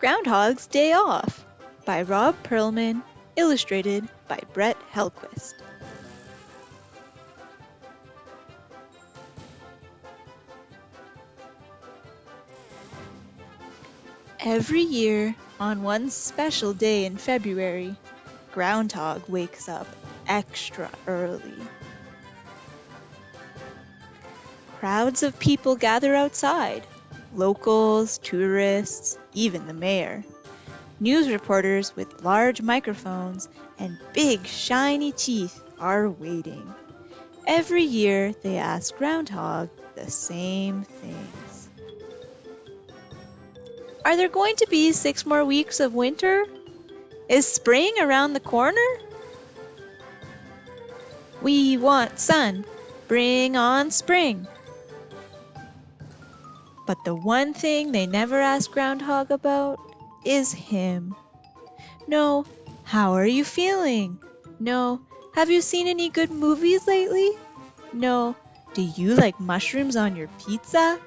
Groundhog's Day Off by Robb Pearlman, illustrated by Brett Hellquist. Every year, on one special day in February, Groundhog wakes up extra early. Crowds of people gather outside. Locals, tourists, even the mayor. News reporters with large microphones and big shiny teeth are waiting. Every year they ask Groundhog the same things. Are there going to be 6 more weeks of winter? Is spring around the corner? We want sun. Bring on spring. But the one thing they never ask Groundhog about is him. No, how are you feeling? No, have you seen any good movies lately? No, do you like mushrooms on your pizza?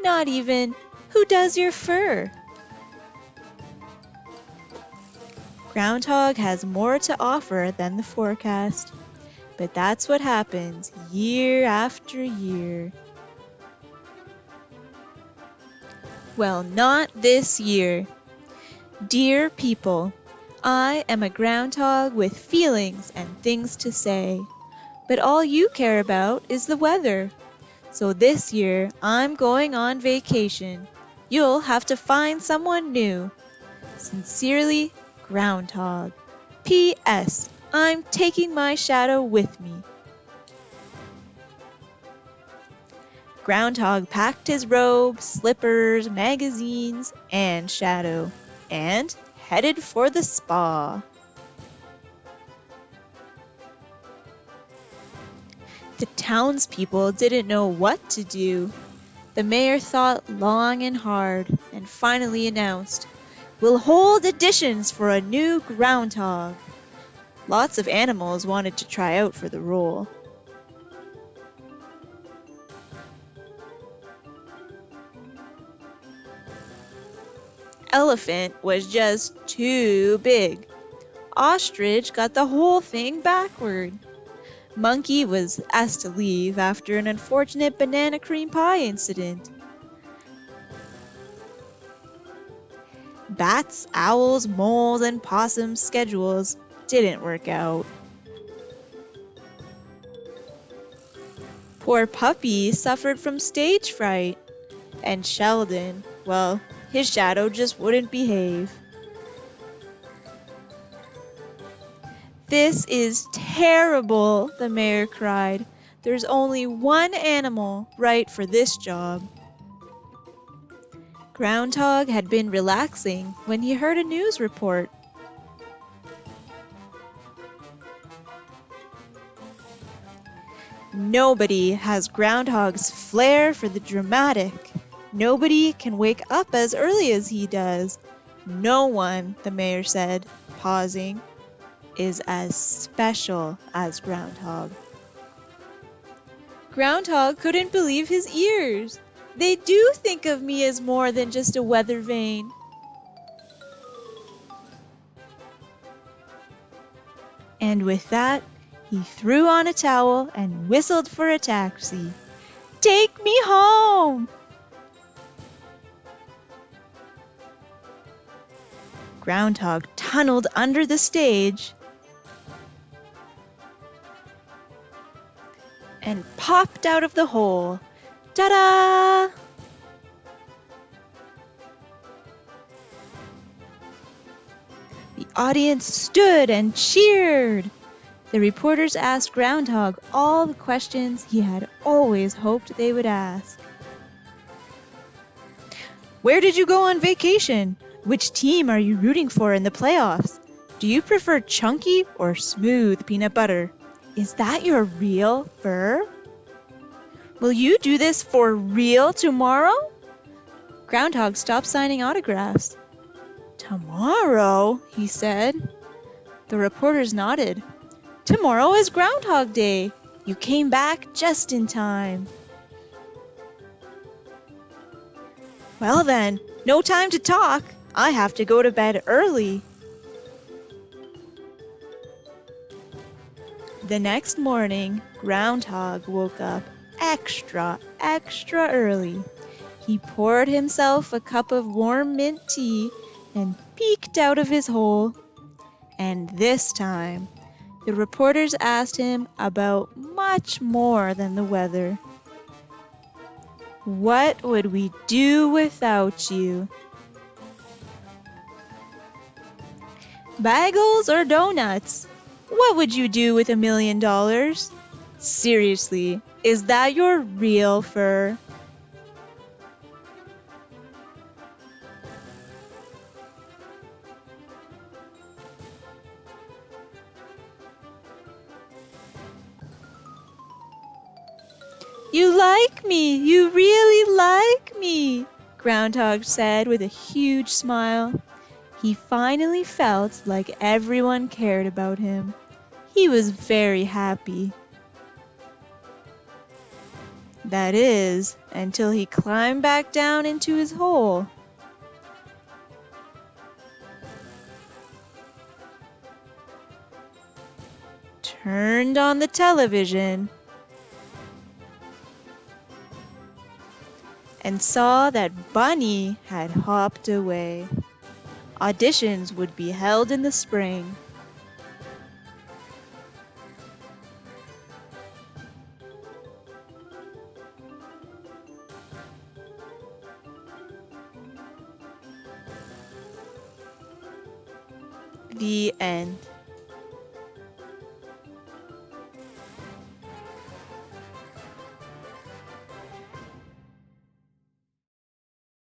Not even, who does your fur? Groundhog has more to offer than the forecast, but that's what happens year after year. Well, not this year. Dear people, I am a groundhog with feelings and things to say, but all you care about is the weather. So this year, I'm going on vacation. You'll have to find someone new. Sincerely, Groundhog. P.S. I'm taking my shadow with me. Groundhog packed his robe, slippers, magazines, and shadow, and headed for the spa. The townspeople didn't know what to do. The mayor thought long and hard and finally announced, "We'll hold auditions for a new groundhog." Lots of animals wanted to try out for the role. Elephant was just too big. Ostrich got the whole thing backward. Monkey was asked to leave after an unfortunate banana cream pie incident. Bats, owls, moles, and possums' schedules didn't work out. Poor Puppy suffered from stage fright. And Sheldon, well, his shadow just wouldn't behave. "This is terrible," the mayor cried. "There's only one animal right for this job." Groundhog had been relaxing when he heard a news report. Nobody has Groundhog's flair for the dramatic. Nobody can wake up as early as he does. No one, the mayor said, pausing, is as special as Groundhog. Groundhog couldn't believe his ears. "They do think of me as more than just a weather vane." And with that, he threw on a towel and whistled for a taxi. "Take me home!" Groundhog tunneled under the stage and popped out of the hole. Ta-da! The audience stood and cheered. The reporters asked Groundhog all the questions he had always hoped they would ask. "Where did you go on vacation? Which team are you rooting for in the playoffs? Do you prefer chunky or smooth peanut butter? Is that your real fur? Will you do this for real tomorrow?" Groundhog stopped signing autographs. "Tomorrow?" he said. The reporters nodded. "Tomorrow is Groundhog Day. You came back just in time." "Well then, no time to talk. I have to go to bed early. The next morning, Groundhog woke up extra early. He poured himself a cup of warm mint tea and peeked out of his hole. And this time, the reporters asked him about much more than the weather. What would we do without you? Bagels or donuts? What would you do with $1,000,000? Seriously, is that your real fur? You like me! You really like me! Groundhog said with a huge smile. He finally felt like everyone cared about him. He was very happy. That is, until he climbed back down into his hole. Turned on the television and saw that Bunny had hopped away. Auditions would be held in the spring. The end.